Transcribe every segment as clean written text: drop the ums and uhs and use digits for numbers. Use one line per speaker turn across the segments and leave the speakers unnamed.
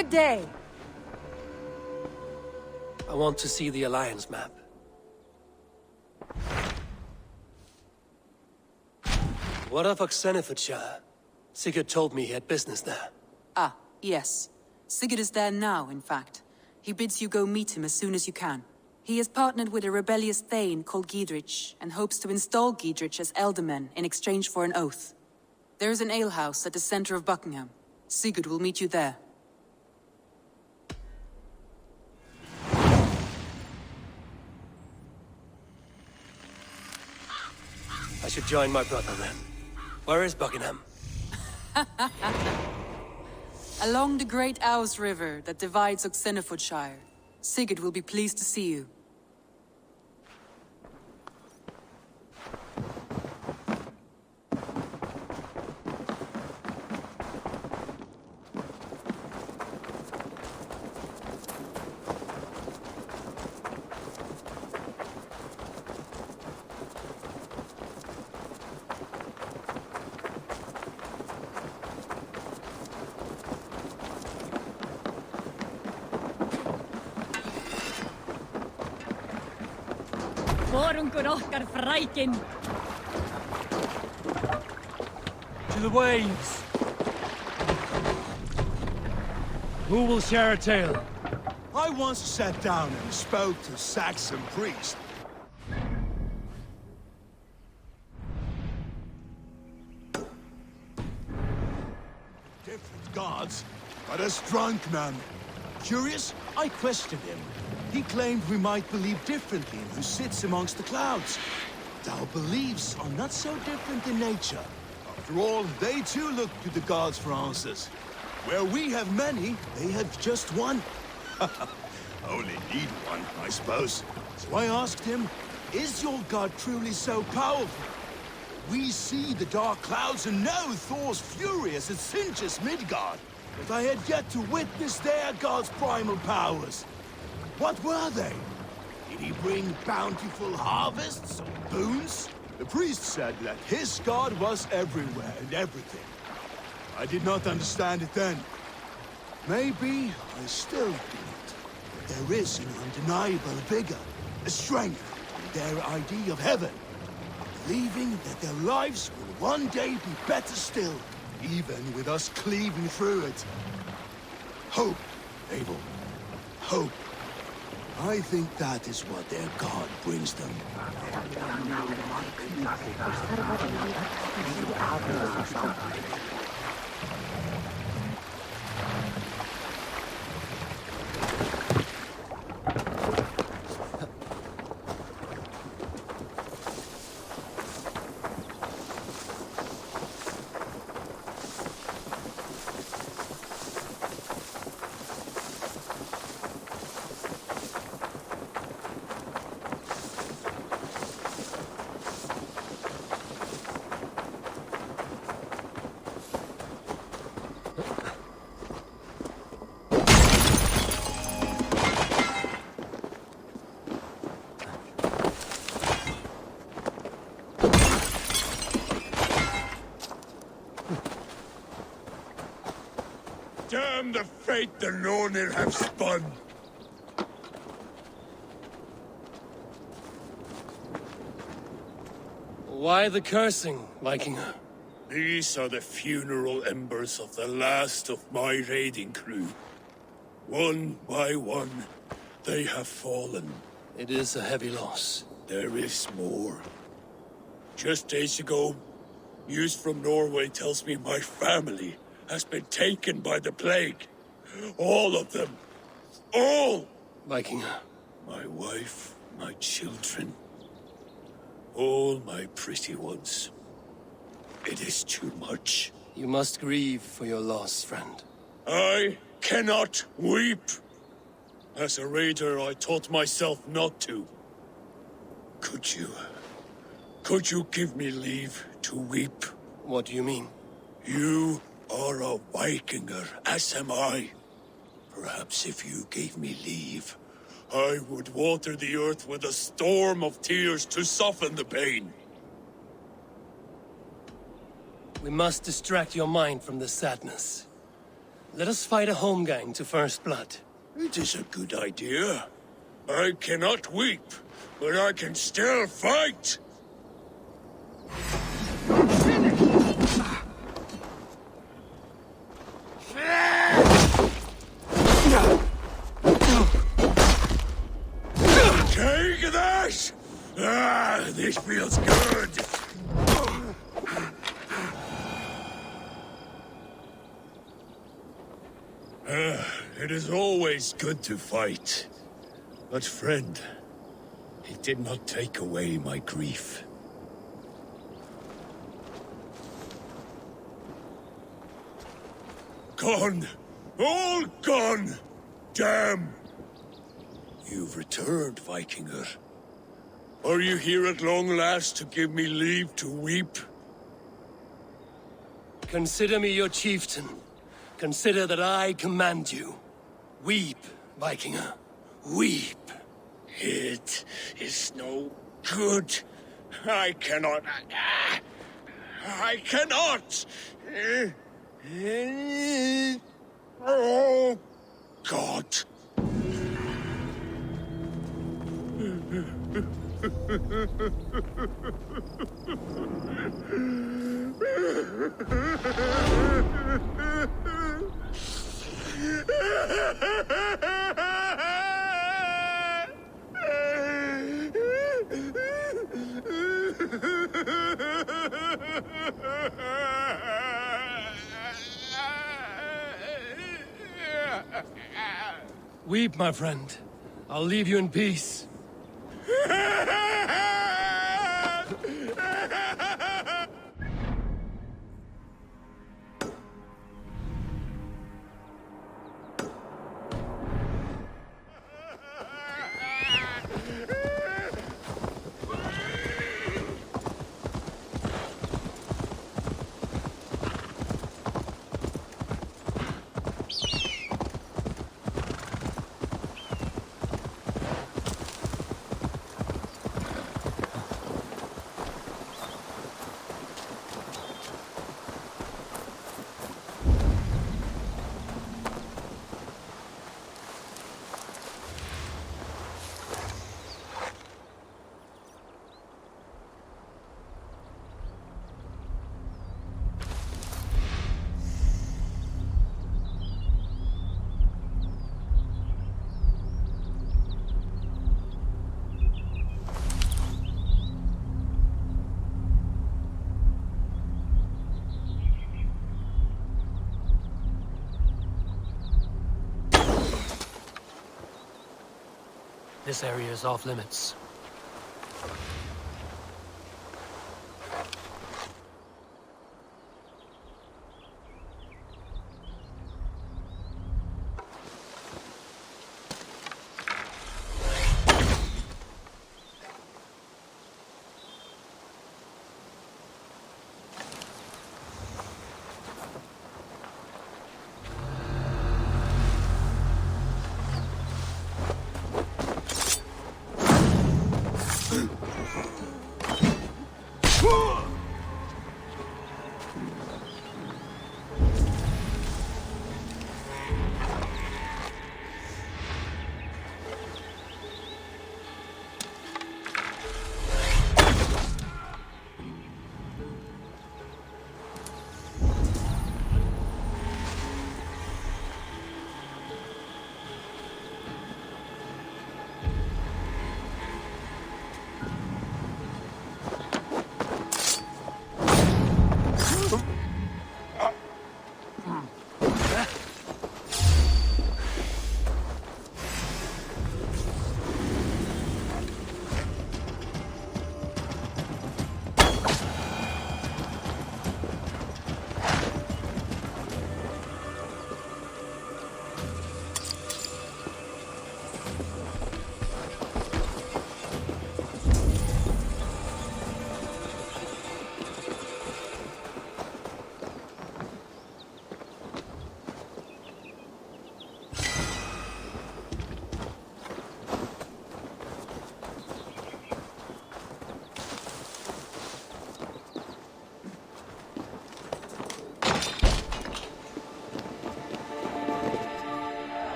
Good day.
I want to see the Alliance map. What of Oxenefordscire? Sigurd told me he had business there.
Ah, yes. Sigurd is there now, in fact. He bids you go meet him as soon as you can. He has partnered with a rebellious Thane called Giedrich, and hopes to install Giedrich as Elderman in exchange for an oath. There is an alehouse at the center of Buckingham. Sigurd will meet you there.
I should join my brother then. Where is Buckingham?
Along the great Ouse River that divides Oxenefordscire. Sigurd will be pleased to see you.
To the waves! Who will share a tale?
I once sat down and spoke to a Saxon priest. Different gods, but as drunk man. Curious, I questioned him. He claimed we might believe differently in who sits amongst the clouds. But our beliefs are not so different in nature. After all, they too look to the gods for answers. Where we have many, they have just one. Only need one, I suppose. So I asked him, is your god truly so powerful? We see the dark clouds and know Thor's fury as it singes Midgard. But I had yet to witness their god's primal powers. What were they? Did he bring bountiful harvests or boons? The priest said that his god was everywhere and everything. I did not understand it then. Maybe I still don't. But there is an undeniable vigor, a strength in their idea of heaven. Believing that their lives will one day be better still, even with us cleaving through it. Hope, Abel. Hope. I think that is what their god brings them.
Damn the fate the Nornir have spun!
Why the cursing, Vikinger?
These are the funeral embers of the last of my raiding crew. One by one, they have fallen.
It is a heavy loss.
There is more. Just days ago, news from Norway tells me my family has been taken by the plague. All of them. All!
Vikinger.
My wife, my children. All my pretty ones. It is too much.
You must grieve for your loss, friend.
I cannot weep. As a raider, I taught myself not to. Could you give me leave to weep?
What do you mean?
You are a Vikinger, as am I. Perhaps if you gave me leave, I would water the earth with a storm of tears to soften the pain.
We must distract your mind from the sadness. Let us fight a holmgang to first blood.
It is a good idea. I cannot weep, but I can still fight! Take this! Ah, this feels good! It is always good to fight. But friend, it did not take away my grief. Gone! All gone! Damn! You've returned, Vikinger. Are you here at long last to give me leave to weep?
Consider me your chieftain. Consider that I command you. Weep, Vikinger. Weep.
It is no good. I cannot. I cannot! Oh, God.
Weep, my friend. I'll leave you in peace. This area is off limits.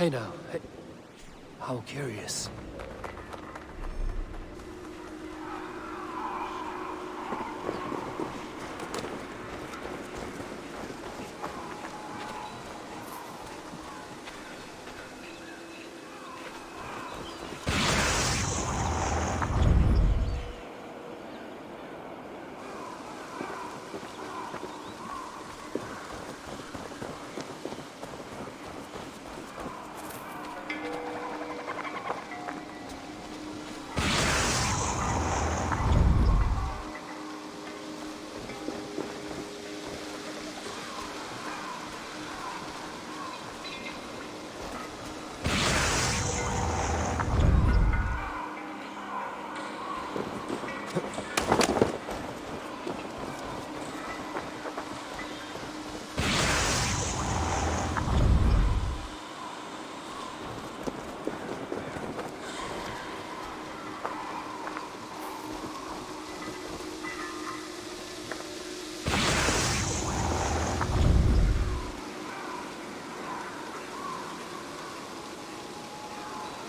Hey now, hey. How curious.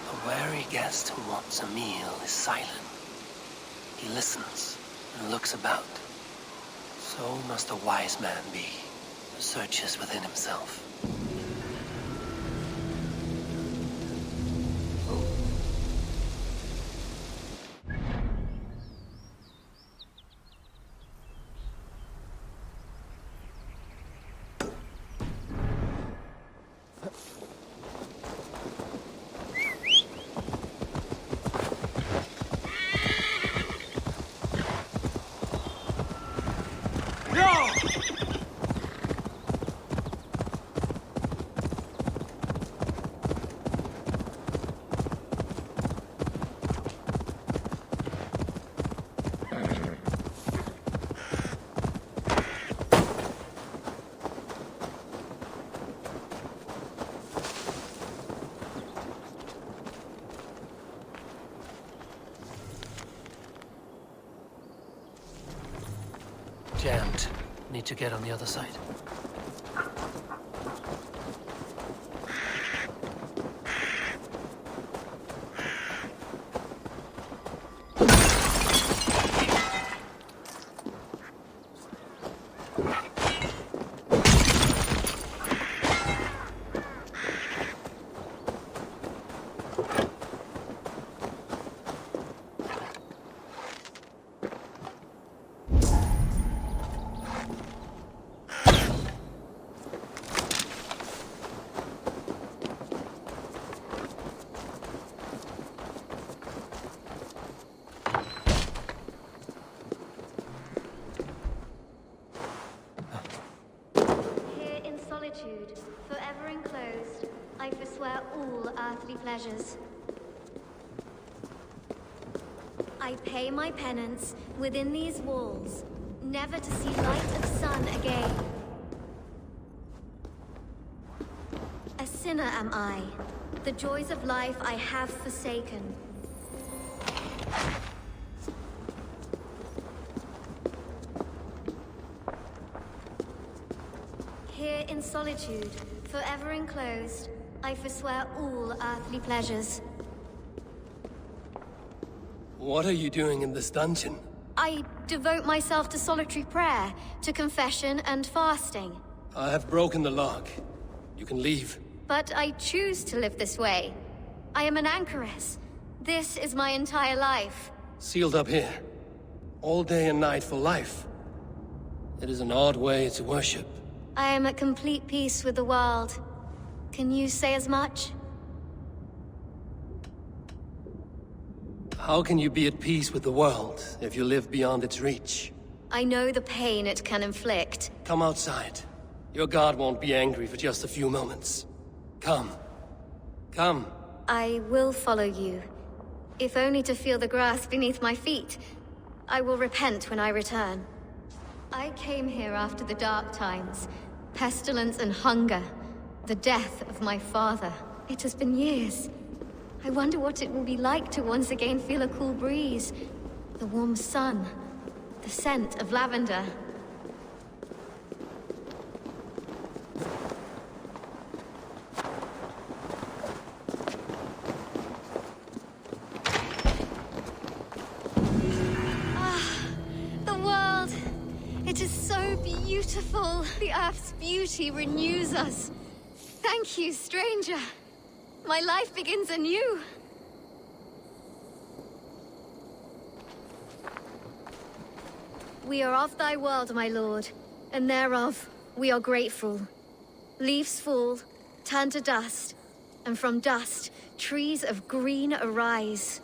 A wary guest who wants a meal is silent. He listens and looks about. So must a wise man be, who searches within himself. Jammed. Need to get on the other side.
Forever enclosed, I forswear all earthly pleasures. I pay my penance within these walls, never to see light of sun again. A sinner am I, the joys of life I have forsaken. Here in solitude, forever enclosed, I forswear all earthly pleasures.
What are you doing in this dungeon?
I devote myself to solitary prayer, to confession and fasting.
I have broken the lock. You can leave.
But I choose to live this way. I am an anchoress. This is my entire life.
Sealed up here. All day and night for life. It is an odd way to worship.
I am at complete peace with the world. Can you say as much?
How can you be at peace with the world if you live beyond its reach?
I know the pain it can inflict.
Come outside. Your god won't be angry for just a few moments. Come. Come.
I will follow you. If only to feel the grass beneath my feet. I will repent when I return. I came here after the dark times. Pestilence and hunger. The death of my father. It has been years. I wonder what it will be like to once again feel a cool breeze. The warm sun. The scent of lavender. beautiful. The Earth's beauty renews us. Thank you, stranger. My life begins anew. We are of thy world, my lord, and thereof we are grateful. Leaves fall, turn to dust, and from dust trees of green arise.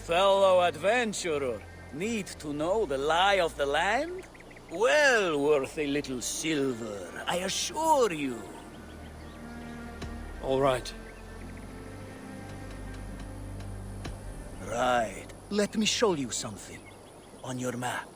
Fellow adventurer, need to know the lie of the land? Well worth a little silver, I assure you.
All right.
Right. Let me show you something. On your map.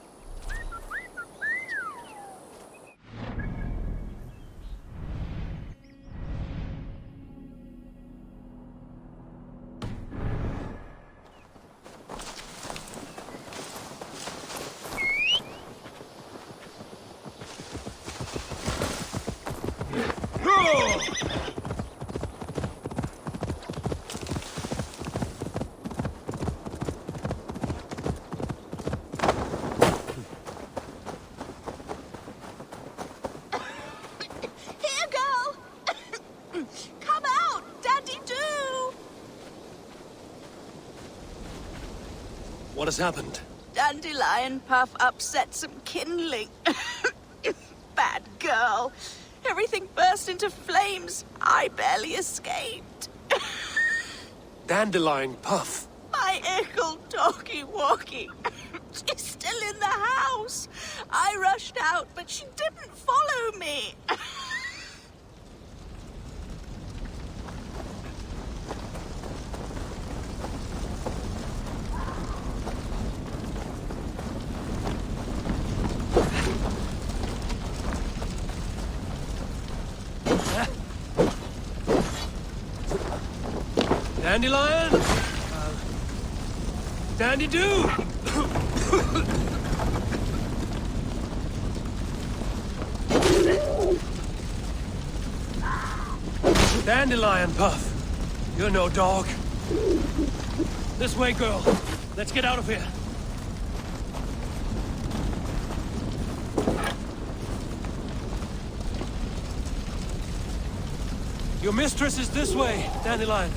What has happened?
Dandelion Puff upset some kindling. Bad girl. Everything burst into flames. I barely escaped.
Dandelion Puff.
My ickle doggy walkie. She's still in the house. I rushed out, but she didn't follow me.
Dandelion? Dandy-do! Dandelion Puff. You're no dog. This way, girl. Let's get out of here. Your mistress is this way, Dandelion.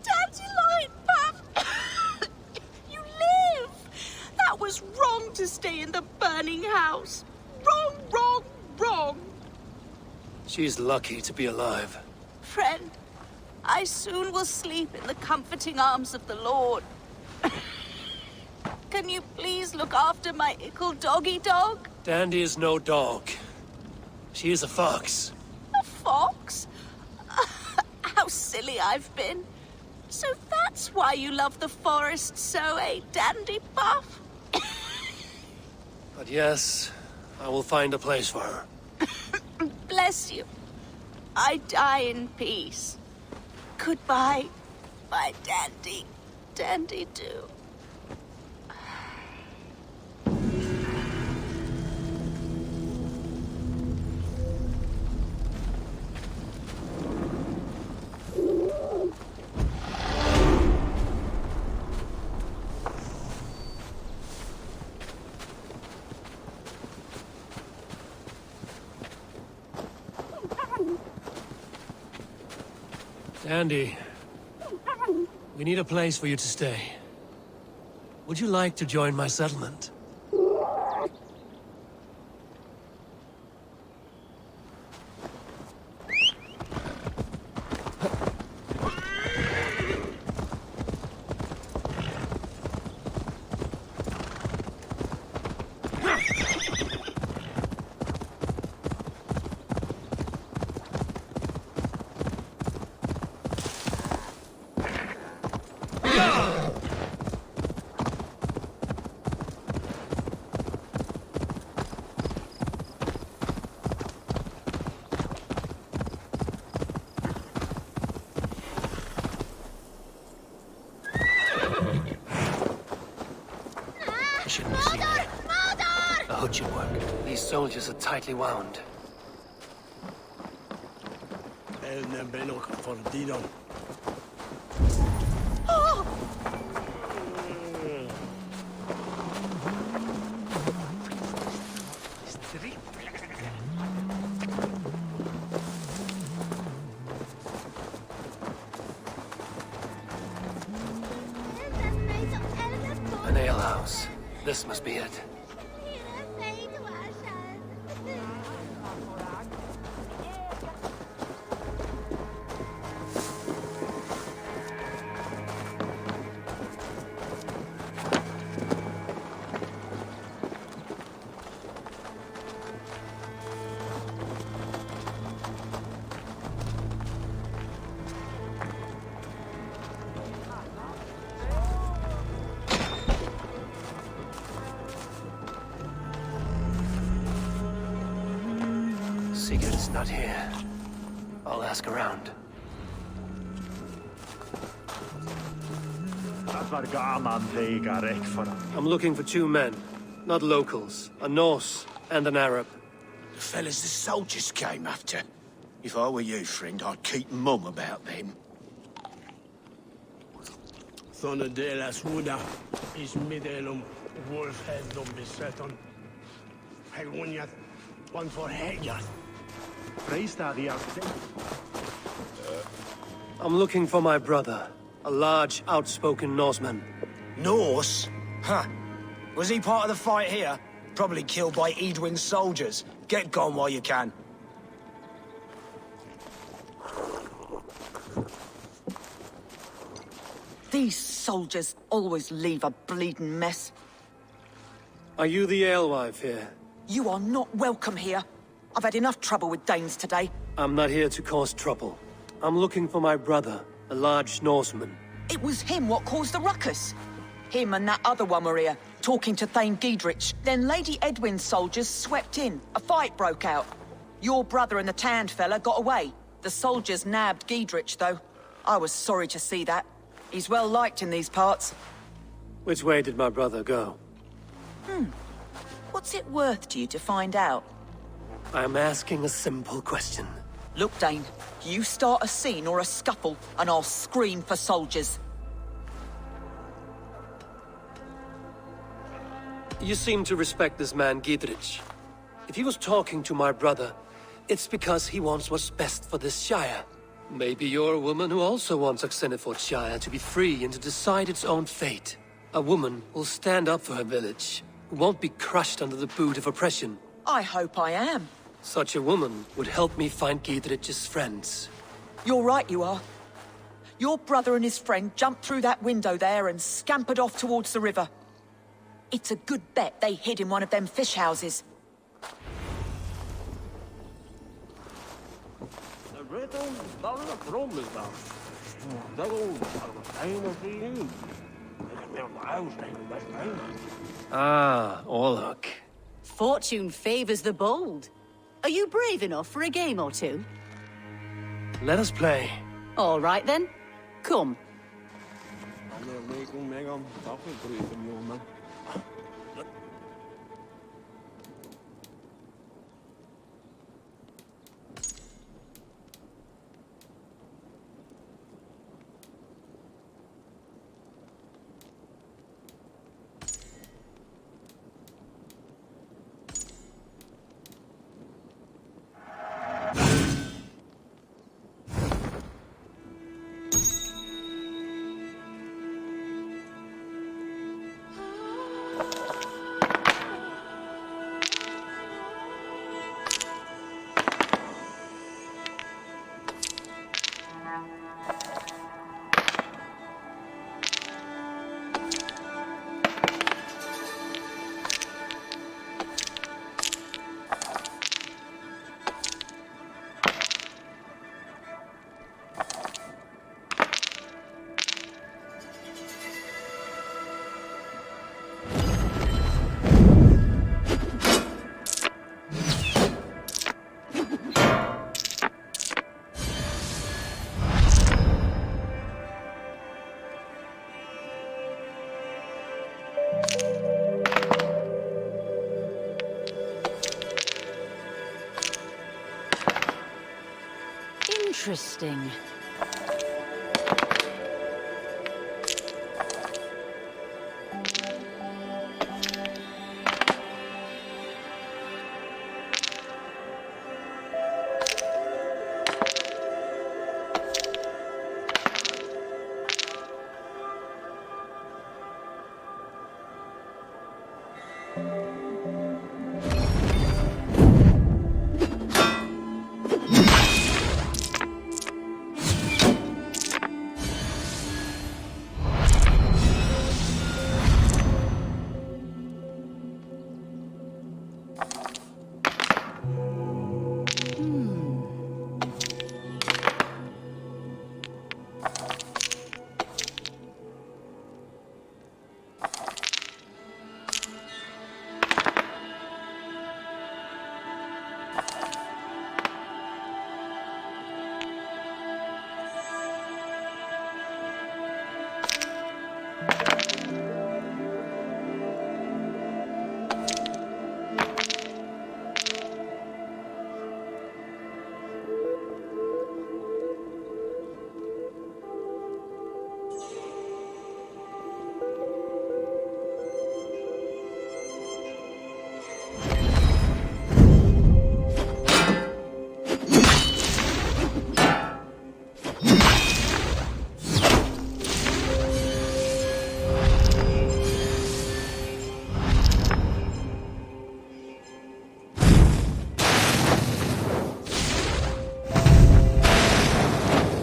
Dandelion Puff! You live! That was wrong to stay in the burning house. Wrong, wrong, wrong.
She's lucky to be alive.
Friend, I soon will sleep in the comforting arms of the Lord. Can you please look after my ickle doggy dog?
Dandy is no dog. She is a fox.
A fox? How silly I've been. So that's why you love the forest so, eh, Dandy Puff?
But yes, I will find a place for her.
Bless you. I die in peace. Goodbye, my dandy. Dandy-do.
Dandy, we need a place for you to stay. Would you like to join my settlement? Should work. These soldiers are tightly wound.
This must be it. Sigurd is not here. I'll ask around.
I'm looking for 2 men. Not locals. A Norse and an Arab.
The fellas the soldiers came after. If I were you, friend, I'd keep mum about them.
Sånne delas hoda, is middelum, wolfheddum beseton. Helgunjat, one for Hegjat.
I'm looking for my brother. A large, outspoken Norseman.
Norse? Huh. Was he part of the fight here? Probably killed by Edwin's soldiers. Get gone while you can.
These soldiers always leave a bleeding mess.
Are you the alewife here?
You are not welcome here. I've had enough trouble with Danes today.
I'm not here to cause trouble. I'm looking for my brother, a large Norseman.
It was him what caused the ruckus. Him and that other one were here, talking to Thane Giedrich. Then Lady Edwin's soldiers swept in. A fight broke out. Your brother and the tanned fella got away. The soldiers nabbed Giedrich, though. I was sorry to see that. He's well liked in these parts.
Which way did my brother go?
What's it worth to you to find out?
I'm asking a simple question.
Look, Dane, you start a scene or a scuffle, and I'll scream for soldiers.
You seem to respect this man, Giedrich. If he was talking to my brother, it's because he wants what's best for this Shire. Maybe you're a woman who also wants Oxenefordscire to be free and to decide its own fate. A woman who'll stand up for her village, who won't be crushed under the boot of oppression.
I hope I am.
Such a woman would help me find Giedrich's friends.
You're right, you are. Your brother and his friend jumped through that window there and scampered off towards the river. It's a good bet they hid in one of them fish houses.
Ah, Orlok.
Fortune favors the bold. Are you brave enough for a game or two?
Let us play.
All right then. Come. Interesting.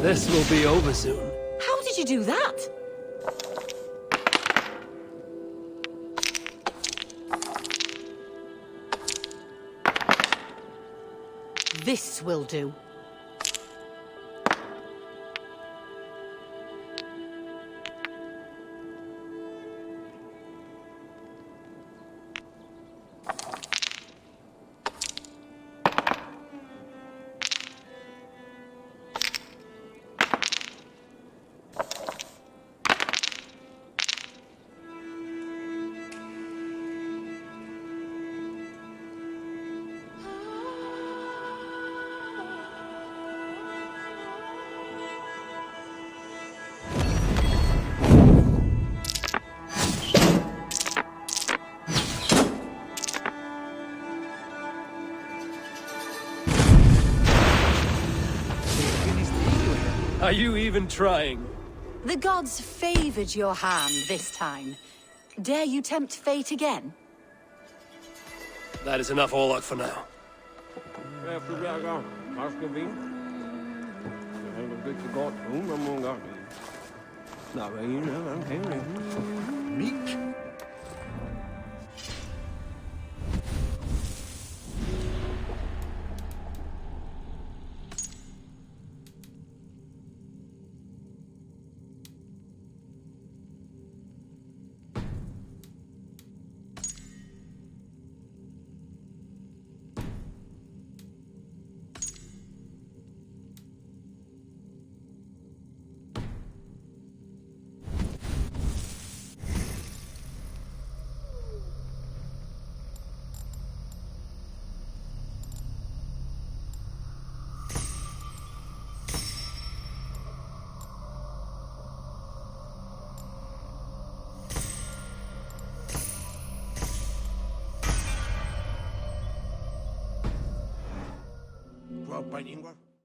This will be over soon.
How did you do that? This will do.
Are you even trying?
The gods favored your hand this time. Dare you tempt fate again?
That is enough Orlok for now.
Meek? Well, biting one.